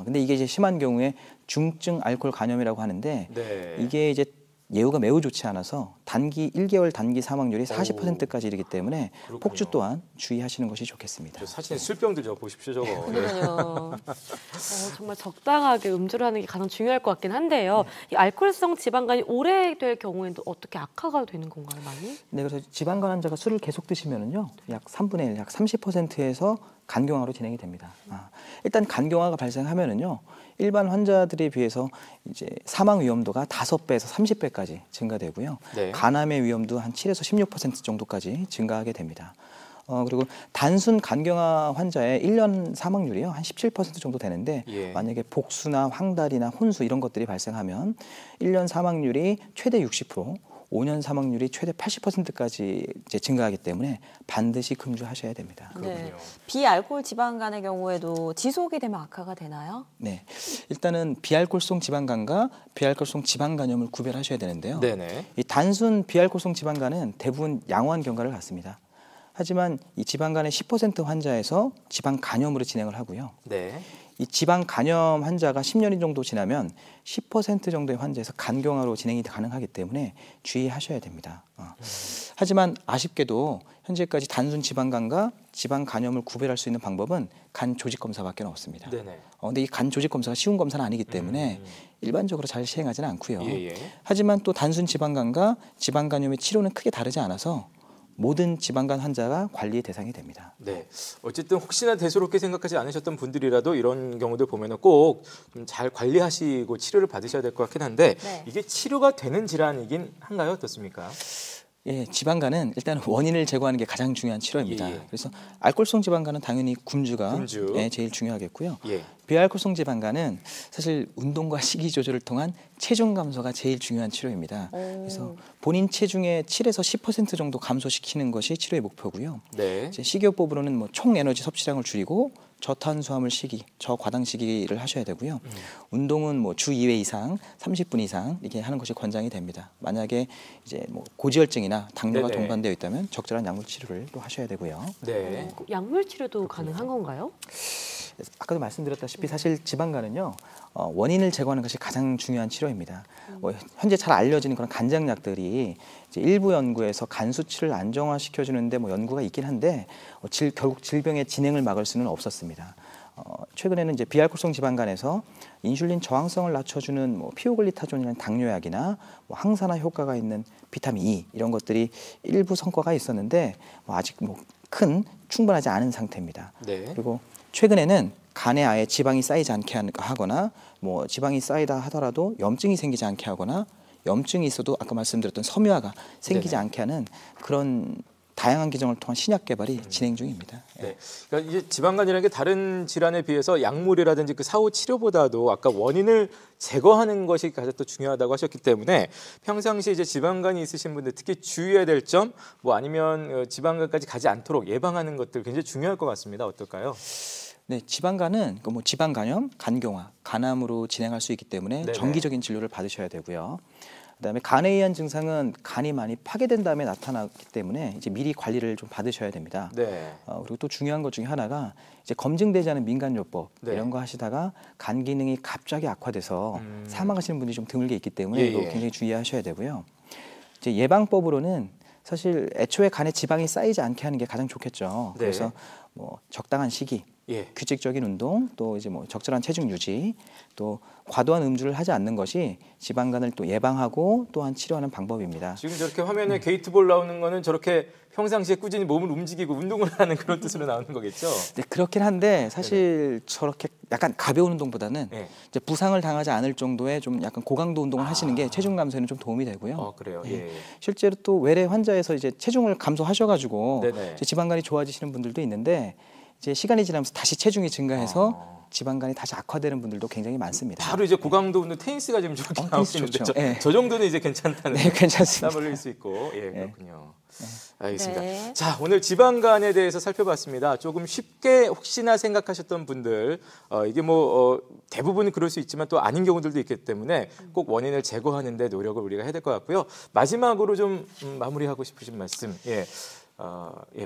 근데 이게 이제 심한 경우에 중증 알코올 간염이라고 하는데 네. 이게 이제 예후가 매우 좋지 않아서 단기 1개월 단기 사망률이 40%까지 이르기 때문에 그렇군요. 폭주 또한 주의하시는 것이 좋겠습니다. 저 사진 술병들 저 보십시오 저거. 그러요. 정말 적당하게 음주를 하는 게 가장 중요할 것 같긴 한데요. 이 알코올성 지방간이 오래될 경우에는 어떻게 악화가 되는 건가요, 많이? 네, 그래서 지방간 환자가 술을 계속 드시면은요, 약 3분의 1, 약 30%에서 간경화로 진행이 됩니다. 일단 간경화가 발생하면은요, 일반 환자들에 비해서 이제 사망 위험도가 5배에서 30배까지 증가되고요. 네. 간암의 위험도 한 7에서 16% 정도까지 증가하게 됩니다. 그리고 단순 간경화 환자의 1년 사망률이요 한 17% 정도 되는데 만약에 복수나 황달이나 혼수 이런 것들이 발생하면 1년 사망률이 최대 60%, 5년 사망률이 최대 80%까지 이제 증가하기 때문에 반드시 금주하셔야 됩니다. 네. 비알코올 지방간의 경우에도 지속이 되면 악화가 되나요? 네, 일단은 비알코올성 지방간과 비알코올성 지방간염을 구별하셔야 되는데요. 네네. 이 단순 비알코올성 지방간은 대부분 양호한 경과를 갖습니다. 하지만 이 지방간의 10% 환자에서 지방 간염으로 진행을 하고요. 네. 이 지방 간염 환자가 10년이 정도 지나면 10% 정도의 환자에서 간경화로 진행이 가능하기 때문에 주의하셔야 됩니다. 하지만 아쉽게도 현재까지 단순 지방간과 지방 간염을 구별할 수 있는 방법은 간 조직 검사밖에 없습니다. 네네. 근데 이 간 조직 검사가 쉬운 검사는 아니기 때문에 일반적으로 잘 시행하지는 않고요. 예. 하지만 또 단순 지방간과 지방 간염의 치료는 크게 다르지 않아서 모든 지방간 환자가 관리의 대상이 됩니다. 네. 어쨌든 혹시나 대수롭게 생각하지 않으셨던 분들이라도 이런 경우들 보면은 꼭 좀 잘 관리하시고 치료를 받으셔야 될 것 같긴 한데 이게 치료가 되는 질환이긴 한가요? 어떻습니까? 예, 지방간은 일단 원인을 제거하는 게 가장 중요한 치료입니다. 예. 그래서 알코올성 지방간은 당연히 금주가 금주. 제일 중요하겠고요. 예. 비알코올성 지방간은 사실 운동과 식이 조절을 통한 체중 감소가 제일 중요한 치료입니다. 그래서 본인 체중의 7에서 10% 정도 감소시키는 것이 치료의 목표고요. 네. 이제 식이요법으로는 뭐 총 에너지 섭취량을 줄이고 저탄수화물 식이, 저과당 식이를 하셔야 되고요. 운동은 뭐 주 2회 이상, 30분 이상 이렇게 하는 것이 권장이 됩니다. 만약에 이제 뭐 고지혈증이나 당뇨가 네네. 동반되어 있다면 적절한 약물 치료를 또 하셔야 되고요. 네. 약물 치료도 가능한 건가요? 아까도 말씀드렸다시피 사실 지방간은요 원인을 제거하는 것이 가장 중요한 치료입니다. 현재 잘 알려지는 그런 간장약들이 이제 일부 연구에서 간 수치를 안정화시켜주는데 뭐 연구가 있긴 한데 결국 질병의 진행을 막을 수는 없었습니다. 최근에는 이제 비알코올성 지방간에서 인슐린 저항성을 낮춰주는 뭐 피오글리타존이라는 당뇨약이나 뭐 항산화 효과가 있는 비타민 E 이런 것들이 일부 성과가 있었는데 뭐 아직 뭐 큰 충분하지 않은 상태입니다. 네. 그리고 최근에는 간에 아예 지방이 쌓이지 않게 하거나 뭐 지방이 쌓이다 하더라도 염증이 생기지 않게 하거나 염증이 있어도 아까 말씀드렸던 섬유화가 생기지 네네. 않게 하는 그런 다양한 기정을 통한 신약 개발이 진행 중입니다. 네. 그러니까 이제 지방간이라는 게 다른 질환에 비해서 약물이라든지 그 사후 치료보다도 아까 원인을 제거하는 것이 가장 또 중요하다고 하셨기 때문에 평상시 이제 지방간이 있으신 분들 특히 주의해야 될 점 뭐 아니면 지방간까지 가지 않도록 예방하는 것들 굉장히 중요할 것 같습니다. 어떨까요? 네, 지방간은 뭐 지방간염, 간경화, 간암으로 진행할 수 있기 때문에 네네. 정기적인 진료를 받으셔야 되고요. 그다음에 간에 의한 증상은 간이 많이 파괴된 다음에 나타나기 때문에 이제 미리 관리를 좀 받으셔야 됩니다. 네. 그리고 또 중요한 것 중에 하나가 이제 검증되지 않은 민간요법 네. 이런 거 하시다가 간 기능이 갑자기 악화돼서 사망하시는 분들이 좀 드물게 있기 때문에 예, 이거 예. 굉장히 주의하셔야 되고요. 이제 예방법으로는 사실 애초에 간에 지방이 쌓이지 않게 하는 게 가장 좋겠죠. 네. 그래서 뭐 적당한 식이, 예. 규칙적인 운동, 또 이제 뭐 적절한 체중 유지, 또 과도한 음주를 하지 않는 것이 지방간을 또 예방하고 또한 치료하는 방법입니다. 지금 저렇게 화면에 게이트볼 나오는 거는 저렇게 평상시에 꾸준히 몸을 움직이고 운동을 하는 그런 뜻으로 나오는 거겠죠? 네, 그렇긴 한데 사실 저렇게 약간 가벼운 운동보다는 네. 이제 부상을 당하지 않을 정도의 좀 약간 고강도 운동을 하시는 게 체중 감소에는 좀 도움이 되고요. 그래요. 네. 예. 실제로 또 외래 환자에서 이제 체중을 감소하셔가지고 네네. 이제 지방간이 좋아지시는 분들도 있는데 이제 시간이 지나면서 다시 체중이 증가해서 지방간이 다시 악화되는 분들도 굉장히 많습니다. 바로 이제 고강도 운동 테니스가 지금 저렇게 나오고 테니스 있는데 좋죠. 저, 예. 저 정도는 이제 괜찮다는 네, 괜찮습니다. 땀 흘릴 수 있고 예 그렇군요. 알겠습니다. 네. 자 오늘 지방간에 대해서 살펴봤습니다. 조금 쉽게 혹시나 생각하셨던 분들 이게 뭐 대부분 그럴 수 있지만 또 아닌 경우들도 있기 때문에 꼭 원인을 제거하는 데 노력을 우리가 해야 될 것 같고요. 마지막으로 좀 마무리하고 싶으신 말씀 예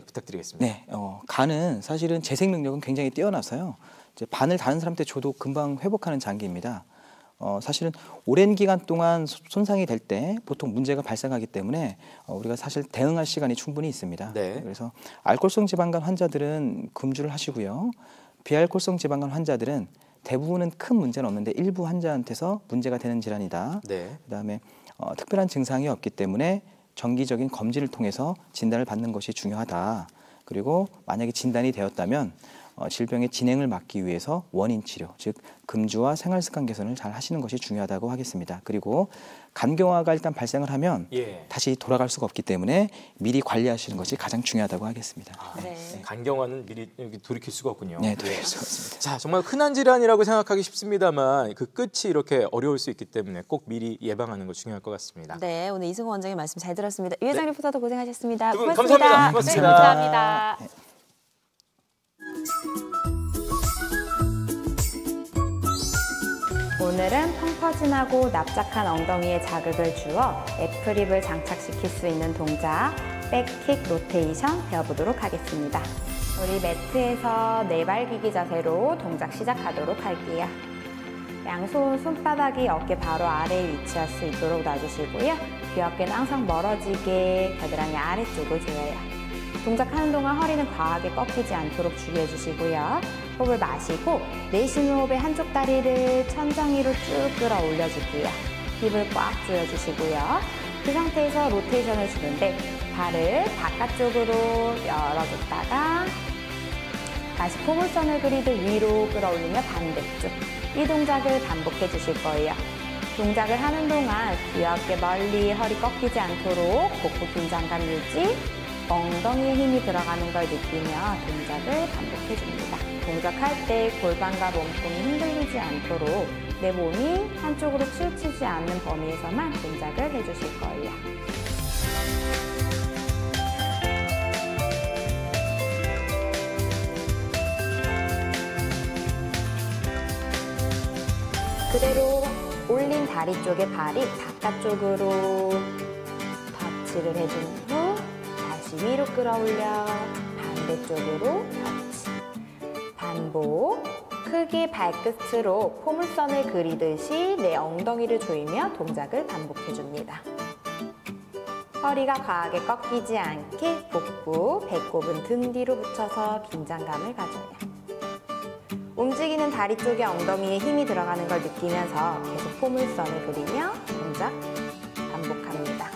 부탁드리겠습니다. 네, 간은 사실은 재생 능력은 굉장히 뛰어나서요. 이제 반을 다른 사람한테 줘도 금방 회복하는 장기입니다. 사실은 오랜 기간 동안 손상이 될 때 보통 문제가 발생하기 때문에 우리가 사실 대응할 시간이 충분히 있습니다. 네. 그래서 알코올성 지방간 환자들은 금주를 하시고요. 비알코올성 지방간 환자들은 대부분은 큰 문제는 없는데 일부 환자한테서 문제가 되는 질환이다. 네. 그다음에 특별한 증상이 없기 때문에 정기적인 검진을 통해서 진단을 받는 것이 중요하다. 그리고 만약에 진단이 되었다면 질병의 진행을 막기 위해서 원인 치료, 즉 금주와 생활습관 개선을 잘 하시는 것이 중요하다고 하겠습니다. 그리고 간경화가 일단 발생을 하면 예. 다시 돌아갈 수가 없기 때문에 미리 관리하시는 것이 가장 중요하다고 하겠습니다. 네. 간경화는 미리 돌이킬 수가 없군요. 네, 돌이킬 수가 없습니다. 자, 정말 흔한 질환이라고 생각하기 쉽습니다만 그 끝이 이렇게 어려울 수 있기 때문에 꼭 미리 예방하는 거 중요할 것 같습니다. 네, 오늘 이승호 원장님 말씀 잘 들었습니다. 유혜정 리포터도 고생하셨습니다. 두 분 고맙습니다. 감사합니다. 고맙습니다. 네, 감사합니다. 오늘은 펑퍼진하고 납작한 엉덩이에 자극을 주어 애플힙을 장착시킬 수 있는 동작 백킥 로테이션 배워보도록 하겠습니다. 우리 매트에서 네발기기 자세로 동작 시작하도록 할게요. 양손 손바닥이 어깨 바로 아래에 위치할 수 있도록 놔주시고요. 귀 어깨는 항상 멀어지게 겨드랑이 아래쪽을 조여요. 동작하는 동안 허리는 과하게 꺾이지 않도록 주의해 주시고요. 호흡을 마시고 내쉬는 호흡에 한쪽 다리를 천장 위로 쭉 끌어올려 줄게요. 힙을 꽉 조여주시고요. 그 상태에서 로테이션을 주는데 발을 바깥쪽으로 열어줬다가 다시 포물선을 그리듯 위로 끌어올리며 반대쪽. 이 동작을 반복해 주실 거예요. 동작을 하는 동안 귀 어깨 멀리 허리 꺾이지 않도록 복부 긴장감 유지. 엉덩이에 힘이 들어가는 걸 느끼며 동작을 반복해줍니다. 동작할 때 골반과 몸통이 흔들리지 않도록 내 몸이 한쪽으로 치우치지 않는 범위에서만 동작을 해주실 거예요. 그대로 올린 다리 쪽에 발이 바깥쪽으로 터치를 해준 후 다시 위로 끌어올려 반대쪽으로 터치. 반복. 크게 발끝으로 포물선을 그리듯이 내 엉덩이를 조이며 동작을 반복해줍니다. 허리가 과하게 꺾이지 않게 복부, 배꼽은 등 뒤로 붙여서 긴장감을 가져요. 움직이는 다리 쪽에 엉덩이에 힘이 들어가는 걸 느끼면서 계속 포물선을 그리며 동작 반복합니다.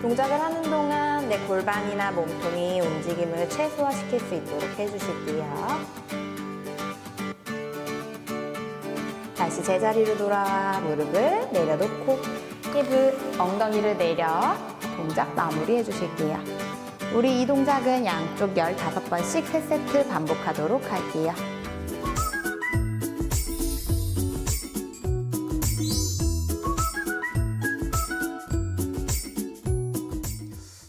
동작을 하는 동안 내 골반이나 몸통이 움직임을 최소화시킬 수 있도록 해주실게요. 다시 제자리로 돌아와 무릎을 내려놓고 힙을 엉덩이를 내려 동작 마무리 해주실게요. 우리 이 동작은 양쪽 15번씩 3세트 반복하도록 할게요.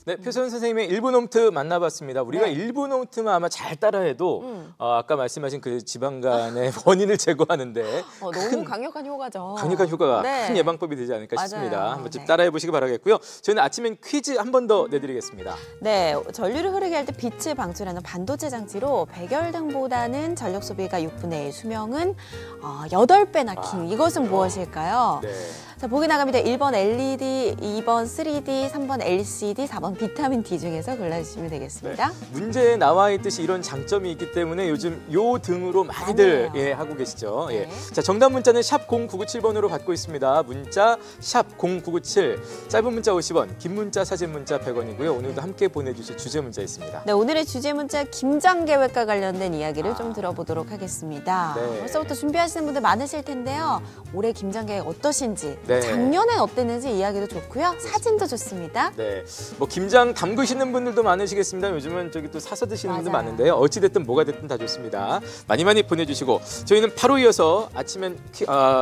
네, 표선 선생님의 1분 홈트 만나봤습니다. 우리가 네. 1분 홈트만 아마 잘 따라해도 아까 말씀하신 그 지방간의 원인을 제거하는데 너무 강력한 효과죠. 강력한 효과가 네. 큰 예방법이 되지 않을까 맞아요. 싶습니다. 한번 좀 네. 따라해 보시기 바라겠고요. 저희는 아침엔 퀴즈 한 번 더 내드리겠습니다. 네, 전류를 흐르게 할 때 빛을 방출하는 반도체 장치로 백열등보다는 전력 소비가 6분의 1, 수명은 8배나 긴 이것은 무엇일까요? 네. 자, 보기 나갑니다. 1번 LED, 2번 3D, 3번 LCD, 4번 비타민 D 중에서 골라주시면 되겠습니다. 네. 문제에 나와 있듯이 이런 장점이 있기 때문에 요즘 요 등으로 많이들 맞아요. 하고 계시죠. 네. 자, 정답 문자는 샵 0997번으로 받고 있습니다. 문자 샵 0997, 짧은 문자 50원, 긴 문자 사진 문자 100원이고요. 오늘도 함께 보내주실 주제 문자 있습니다. 네, 오늘의 주제 문자 김장 계획과 관련된 이야기를 좀 들어보도록 하겠습니다. 네. 벌써부터 준비하시는 분들 많으실 텐데요. 올해 김장 계획 어떠신지, 네. 작년엔 어땠는지 이야기도 좋고요. 사진도 좋습니다. 네, 뭐 김장 담그시는 분들도 많으시겠습니다. 요즘은 저기 또 사서 드시는 분들 맞아요. 많은데요. 어찌 됐든 뭐가 됐든 다 좋습니다. 많이 많이 보내주시고 저희는 바로 이어서 아침엔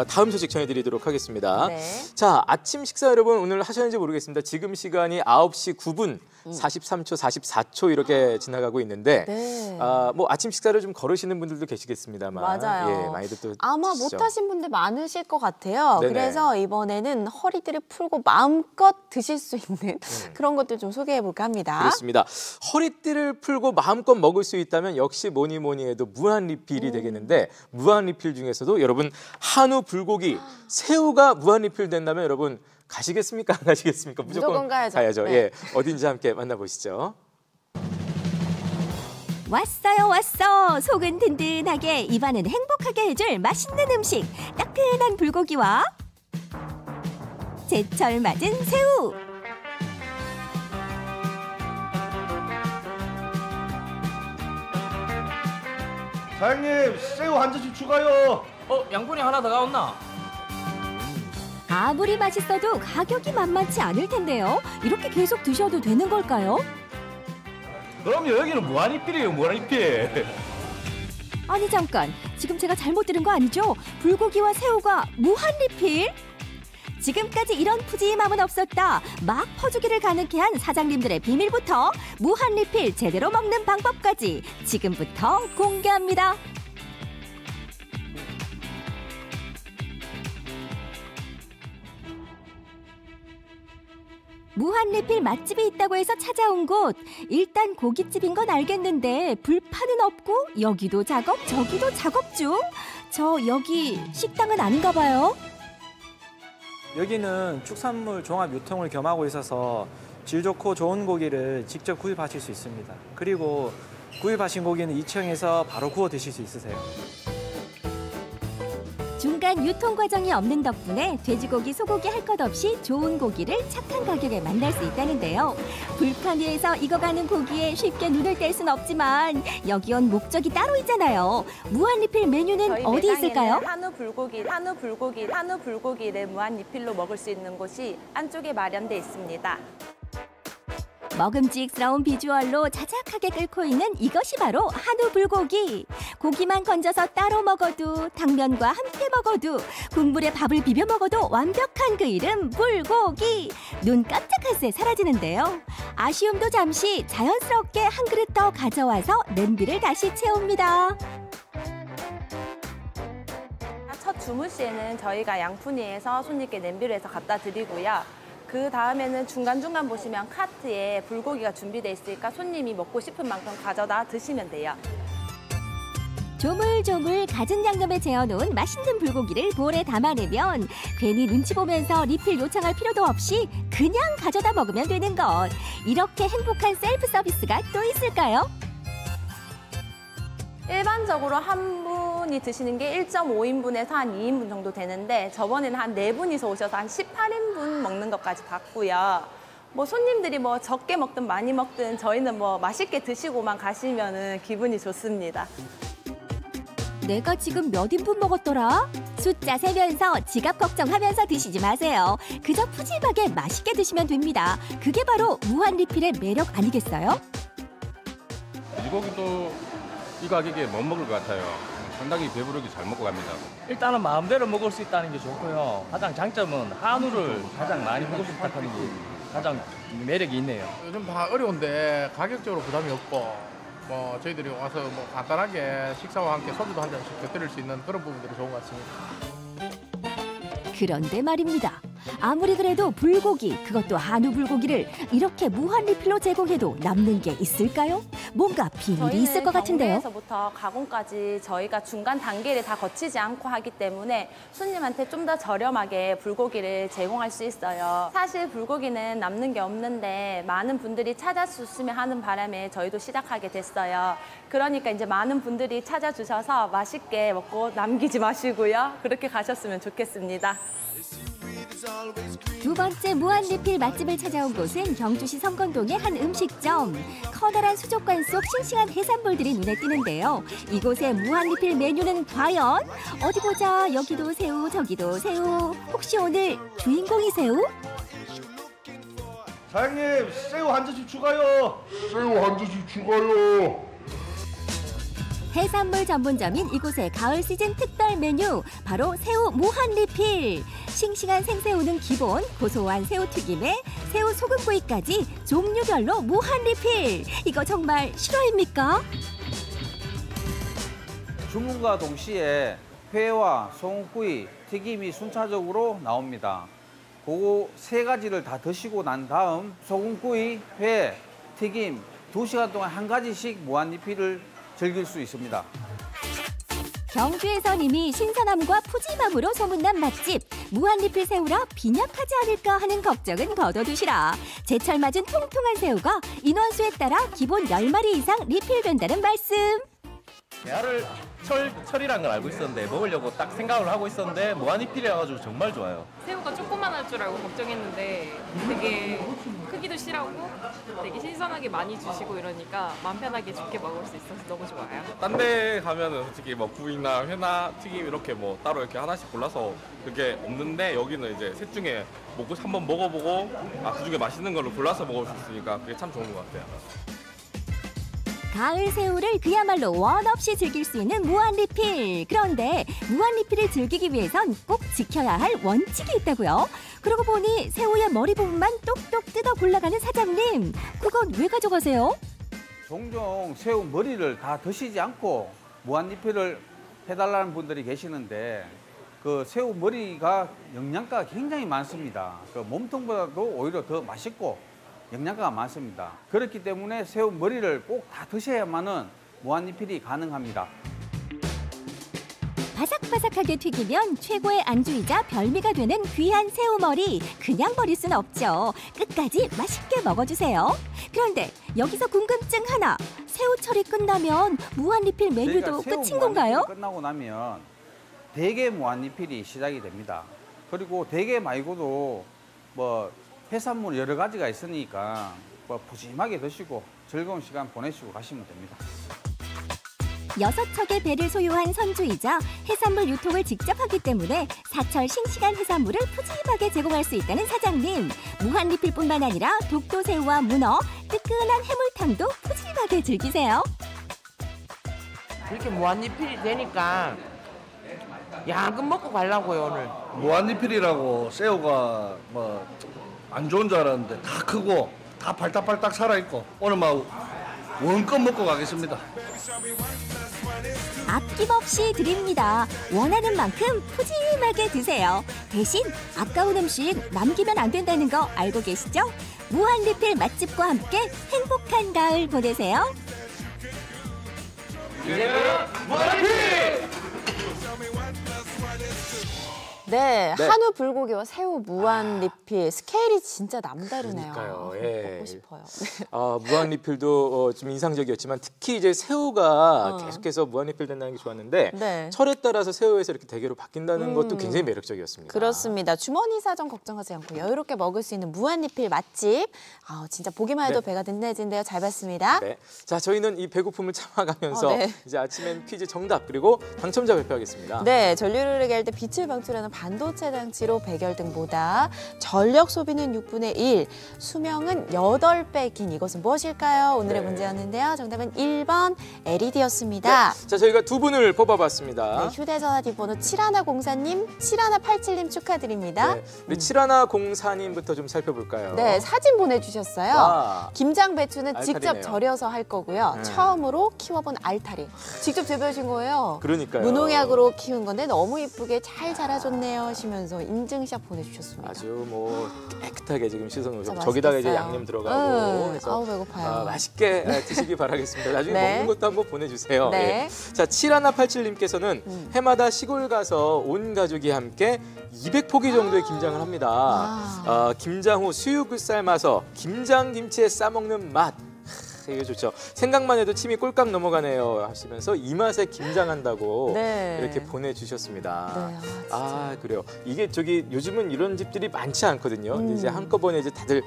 다음 소식 전해드리도록 하겠습니다. 네. 자, 아침 식사 여러분 오늘 하셨는지 모르겠습니다. 지금 시간이 9시 9분 43초, 44초 이렇게 지나가고 있는데 네. 뭐 아침 식사를 좀 거르시는 분들도 계시겠습니다만 맞아요. 예, 많이들 또 아마 드시죠. 못하신 분들 많으실 것 같아요. 네네. 그래서 이번에는 허리띠를 풀고 마음껏 드실 수 있는 그런 것들 좀 소개해볼까 합니다. 그렇습니다. 허리띠를 풀고 마음껏 먹을 수 있다면 역시 뭐니 해도 무한 리필이 되겠는데 무한 리필 중에서도 여러분 한우 불고기, 새우가 무한 리필 된다면 여러분 가시겠습니까? 안 가시겠습니까? 무조건 가야죠. 네. 예, 어딘지 함께 만나보시죠. 왔어. 속은 든든하게 입안은 행복하게 해줄 맛있는 음식. 따끈한 불고기와 제철 맞은 새우. 사장님, 새우 한 접시 추가요. 양푼이 하나 더 가온나? 아무리 맛있어도 가격이 만만치 않을 텐데요. 이렇게 계속 드셔도 되는 걸까요? 그럼요, 여기는 무한리필이에요, 무한리필. 아니 잠깐, 지금 제가 잘못 들은 거 아니죠? 불고기와 새우가 무한 리필? 지금까지 이런 푸짐함은 없었다. 막 퍼주기를 가능케 한 사장님들의 비밀부터 무한 리필 제대로 먹는 방법까지 지금부터 공개합니다. 무한 리필 맛집이 있다고 해서 찾아온 곳. 일단 고깃집인 건 알겠는데 불판은 없고 여기도 작업 저기도 작업 중. 저 여기 식당은 아닌가 봐요. 여기는 축산물 종합 유통을 겸하고 있어서 질 좋고 좋은 고기를 직접 구입하실 수 있습니다. 그리고 구입하신 고기는 2층에서 바로 구워 드실 수 있으세요. 복잡한 유통 과정이 없는 덕분에 돼지고기, 소고기 할 것 없이 좋은 고기를 착한 가격에 만날 수 있다는데요. 불판 위에서 익어가는 고기에 쉽게 눈을 뗄 순 없지만 여기 온 목적이 따로 있잖아요. 무한리필 메뉴는 어디 있을까요? 한우 불고기를 무한 리필로 먹을 수 있는 곳이 안쪽에 마련돼 있습니다. 먹음직스러운 비주얼로 자작하게 끓고 있는 이것이 바로 한우 불고기. 고기만 건져서 따로 먹어도 당면과 함께 먹어도 국물에 밥을 비벼 먹어도 완벽한 그 이름 불고기. 눈 깜짝할 새 사라지는데요. 아쉬움도 잠시 자연스럽게 한 그릇 더 가져와서 냄비를 다시 채웁니다. 첫 주문 시에는 저희가 양푼위에서 손님께 냄비로 해서 갖다 드리고요. 그 다음에는 중간중간 보시면 카트에 불고기가 준비되어 있으니까 손님이 먹고 싶은 만큼 가져다 드시면 돼요. 조물조물 갖은 양념에 재워놓은 맛있는 불고기를 볼에 담아내면 괜히 눈치 보면서 리필 요청할 필요도 없이 그냥 가져다 먹으면 되는 것. 이렇게 행복한 셀프 서비스가 또 있을까요? 일반적으로 한 분이 드시는 게 1.5인분에서 한 2인분 정도 되는데 저번에는 한 4분이서 오셔서 한 18인분 먹는 것까지 봤고요. 뭐 손님들이 뭐 적게 먹든 많이 먹든 저희는 뭐 맛있게 드시고만 가시면은 기분이 좋습니다. 내가 지금 몇 인분 먹었더라? 숫자 세면서 지갑 걱정하면서 드시지 마세요. 그저 푸짐하게 맛있게 드시면 됩니다. 그게 바로 무한리필의 매력 아니겠어요? 돼지고기도 이 가격에 못 먹을 것 같아요. 상당히 배부르게 잘 먹고 갑니다. 일단은 마음대로 먹을 수 있다는 게 좋고요. 가장 장점은 한우를 가장 많이 먹을 수 있다는 게 가장 매력이 있네요. 요즘 다 어려운데 가격적으로 부담이 없고 뭐 저희들이 와서 뭐 간단하게 식사와 함께 소주도 한 잔씩 곁들일 수 있는 그런 부분들이 좋은 것 같습니다. 그런데 말입니다. 아무리 그래도 불고기, 그것도 한우 불고기를 이렇게 무한 리필로 제공해도 남는 게 있을까요? 뭔가 비밀이 있을 것 같은데요. 경매에서부터 가공까지 저희가 중간 단계를 다 거치지 않고 하기 때문에 손님한테 좀 더 저렴하게 불고기를 제공할 수 있어요. 사실 불고기는 남는 게 없는데 많은 분들이 찾아주시면 하는 바람에 저희도 시작하게 됐어요. 그러니까 이제 많은 분들이 찾아주셔서 맛있게 먹고 남기지 마시고요. 그렇게 가셨으면 좋겠습니다. 두 번째 무한리필 맛집을 찾아온 곳은 경주시 성건동의 한 음식점. 커다란 수족관 속 싱싱한 해산물들이 눈에 띄는데요. 이곳의 무한리필 메뉴는 과연? 어디 보자. 여기도 새우, 저기도 새우. 혹시 오늘 주인공이세요? 사장님, 새우 한 잔씩 추가요. 새우 한 잔씩 추가요. 해산물 전문점인 이곳의 가을 시즌 특별 메뉴, 바로 새우 무한 리필. 싱싱한 생새우는 기본, 고소한 새우튀김에 새우 소금구이까지 종류별로 무한 리필. 이거 정말 실화입니까? 주문과 동시에 회와 소금구이, 튀김이 순차적으로 나옵니다. 그거 세 가지를 다 드시고 난 다음 소금구이, 회, 튀김 2시간 동안 한 가지씩 무한 리필을 즐길 수 있습니다. 경주에선 이미 신선함과 푸짐함으로 소문난 맛집. 무한리필 새우라 빈약하지 않을까 하는 걱정은 거둬두시라. 제철 맞은 통통한 새우가 인원수에 따라 기본 10마리 이상 리필된다는 말씀. 대하를 철이라는 걸 알고 있었는데 먹으려고 딱 생각을 하고 있었는데 무한리필이라가지고 정말 좋아요. 새우가 조그만할 줄 알고 걱정했는데 되게 크기도 실하고 되게 신선하게 많이 주시고 이러니까 마음 편하게 좋게 먹을 수 있어서 너무 좋아요. 딴 데 가면은 솔직히 뭐 구이나 회나 튀김 이렇게 뭐 따로 이렇게 하나씩 골라서 그게 없는데 여기는 이제 셋 중에 먹고 한번 먹어보고 그 중에 맛있는 걸로 골라서 먹을 수 있으니까 그게 참 좋은 것 같아요. 가을 새우를 그야말로 원 없이 즐길 수 있는 무한리필. 그런데 무한리필을 즐기기 위해선 꼭 지켜야 할 원칙이 있다고요. 그러고 보니 새우의 머리 부분만 똑똑 뜯어 골라가는 사장님. 그건 왜 가져가세요? 종종 새우 머리를 다 드시지 않고 무한리필을 해달라는 분들이 계시는데 그 새우 머리가 영양가가 굉장히 많습니다. 그 몸통보다도 오히려 더 맛있고 영양가가 많습니다. 그렇기 때문에 새우 머리를 꼭 다 드셔야만은 무한리필이 가능합니다. 바삭바삭하게 튀기면 최고의 안주이자 별미가 되는 귀한 새우머리. 그냥 버릴 순 없죠. 끝까지 맛있게 먹어주세요. 그런데 여기서 궁금증 하나. 새우철이 끝나면 무한리필 메뉴도 끝인 건가요? 끝나고 나면 대게 무한리필이 시작이 됩니다. 그리고 대게 말고도 뭐 해산물 여러 가지가 있으니까 뭐 푸짐하게 드시고 즐거운 시간 보내시고 가시면 됩니다. 6척의 배를 소유한 선주이자 해산물 유통을 직접 하기 때문에 사철 싱싱한 해산물을 푸짐하게 제공할 수 있다는 사장님. 무한리필뿐만 아니라 독도새우와 문어, 뜨끈한 해물탕도 푸짐하게 즐기세요. 이렇게 무한리필이 되니까 양금 먹고 가려고요, 오늘. 무한리필이라고 새우가 뭐 안 좋은 줄 알았는데 다 크고 다 발딱발딱 살아있고 오늘 막 원껏 먹고 가겠습니다. 아낌없이 드립니다. 원하는 만큼 푸짐하게 드세요. 대신 아까운 음식 남기면 안 된다는 거 알고 계시죠? 무한리필 맛집과 함께 행복한 가을 보내세요. 이제는 무한리필! 네, 네. 한우 불고기와 새우 무한 리필 스케일이 진짜 남다르네요. 그러니까요. 예. 먹고 싶어요. 무한 리필도 좀 인상적이었지만 특히 이제 새우가 계속해서 무한 리필 된다는 게 좋았는데 네. 철에 따라서 새우에서 이렇게 대게로 바뀐다는 것도 굉장히 매력적이었습니다. 그렇습니다. 주머니 사정 걱정하지 않고 여유롭게 먹을 수 있는 무한 리필 맛집. 진짜 보기만 해도 네. 배가 든든해진대요. 잘 봤습니다. 네. 자, 저희는 이 배고픔을 참아가면서 네. 이제 아침엔 퀴즈 정답 그리고 당첨자 발표하겠습니다. 네, 전류를 얘기할 때 빛을 방출하는 반도체 장치로 100열등보다 전력 소비는 6분의 1, 수명은 8배 긴 이것은 무엇일까요? 오늘의 네. 문제였는데요. 정답은 1번 LED였습니다. 자, 저희가 두 분을 뽑아봤습니다. 네, 휴대전화 뒷번호 7104님, 7187님 축하드립니다. 네, 우리 7104님부터 좀 살펴볼까요? 네, 사진 보내주셨어요. 와. 김장 배추는 직접 알타리네요. 절여서 할 거고요. 네. 처음으로 키워본 알타리. 직접 재배하신 거예요. 그러니까요. 무농약으로 키운 건데 너무 이쁘게 잘 자라줬네요 하시면서 인증샷 보내주셨습니다. 아주 뭐 깨끗하게 지금 씻어놓으셨고 진짜 저기다가 이제 맛있겠어요. 양념 들어가고 해서 아우 배고파요. 맛있게 드시기 바라겠습니다. 나중에 네. 먹는 것도 한번 보내주세요. 네. 예. 자, 7187님께서는 해마다 시골 가서 온 가족이 함께 200포기 정도의 김장을 합니다. 김장 후 수육을 삶아서 김장김치에 싸먹는 맛. 이게 좋죠. 생각만 해도 침이 꼴깍 넘어가네요 하시면서 이 맛에 김장한다고 네. 이렇게 보내주셨습니다. 네, 그래요. 이게 요즘은 이런 집들이 많지 않거든요. 근데 이제 한꺼번에 이제 다들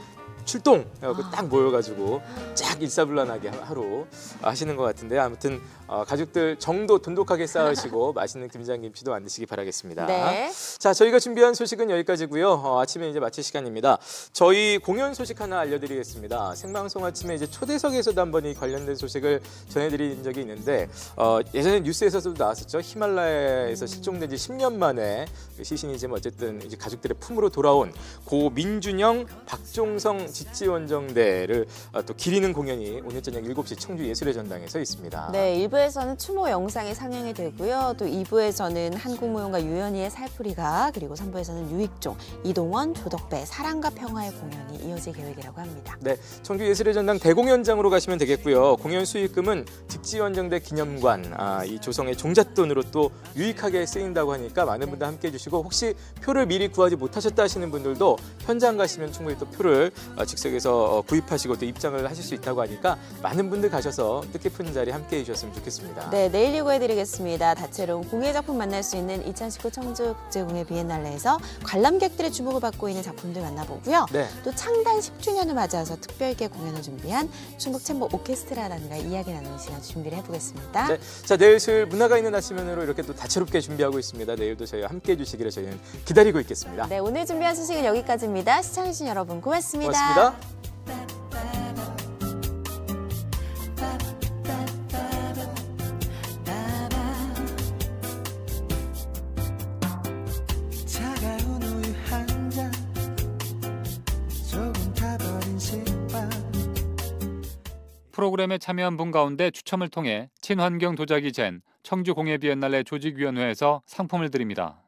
출동 해갖고 딱 모여가지고 쫙 일사불란하게 하루 하시는 것 같은데 아무튼 가족들 정도 돈독하게 쌓으시고 맛있는 김장김치도 만드시기 바라겠습니다. 네. 자, 저희가 준비한 소식은 여기까지고요. 아침에 이제 마칠 시간입니다. 저희 공연 소식 하나 알려드리겠습니다. 생방송 아침에 이제 초대석에서도 한번 이 관련된 소식을 전해드린 적이 있는데 예전에 뉴스에서도 나왔었죠. 히말라야에서 실종된 지 10년 만에 시신이 지금 어쨌든 이제 가족들의 품으로 돌아온 고 민준영, 박종성 집지원정대를 또 기리는 공연이 오늘 저녁 7시 청주 예술의 전당에서 있습니다. 네, 1부에서는 추모 영상이 상영이 되고요. 또 2부에서는 한국무용가 유연희의 살풀이가 그리고 3부에서는 유익종, 이동원, 조덕배, 사랑과 평화의 공연이 이어질 계획이라고 합니다. 네, 청주 예술의 전당 대공연장으로 가시면 되겠고요. 공연 수익금은 집지원정대 기념관, 이 조성의 종잣돈으로 또 유익하게 쓰인다고 하니까 많은 분들 함께해 주시고 혹시 표를 미리 구하지 못하셨다 하시는 분들도 현장 가시면 충분히 또 표를 즉석에서 구입하시고 또 입장을 하실 수 있다고 하니까 많은 분들 가셔서 뜻깊은 자리 함께해 주셨으면 좋겠습니다. 네, 내일 예고해드리겠습니다. 다채로운 공예 작품 만날 수 있는 2019 청주국제공예 비엔날레에서 관람객들의 주목을 받고 있는 작품들 만나보고요. 네. 또 창단 10주년을 맞아서 특별계 공연을 준비한 충북챔버 오케스트라단과 이야기 나누는 시간 준비를 해보겠습니다. 네, 자, 내일 수요일 문화가 있는 아침으로 이렇게 또 다채롭게 준비하고 있습니다. 내일도 저희와 함께해 주시기를 저희는 기다리고 있겠습니다. 네, 오늘 준비한 소식은 여기까지입니다. 시청해주신 여러분 고맙습니다. 고맙습니다. 차가운 우유 한 잔 조금 타버린 식빵. 프로그램에 참여한 분 가운데 추첨을 통해 친환경 도자기 젠 청주공예비엔날레 조직위원회에서 상품을 드립니다.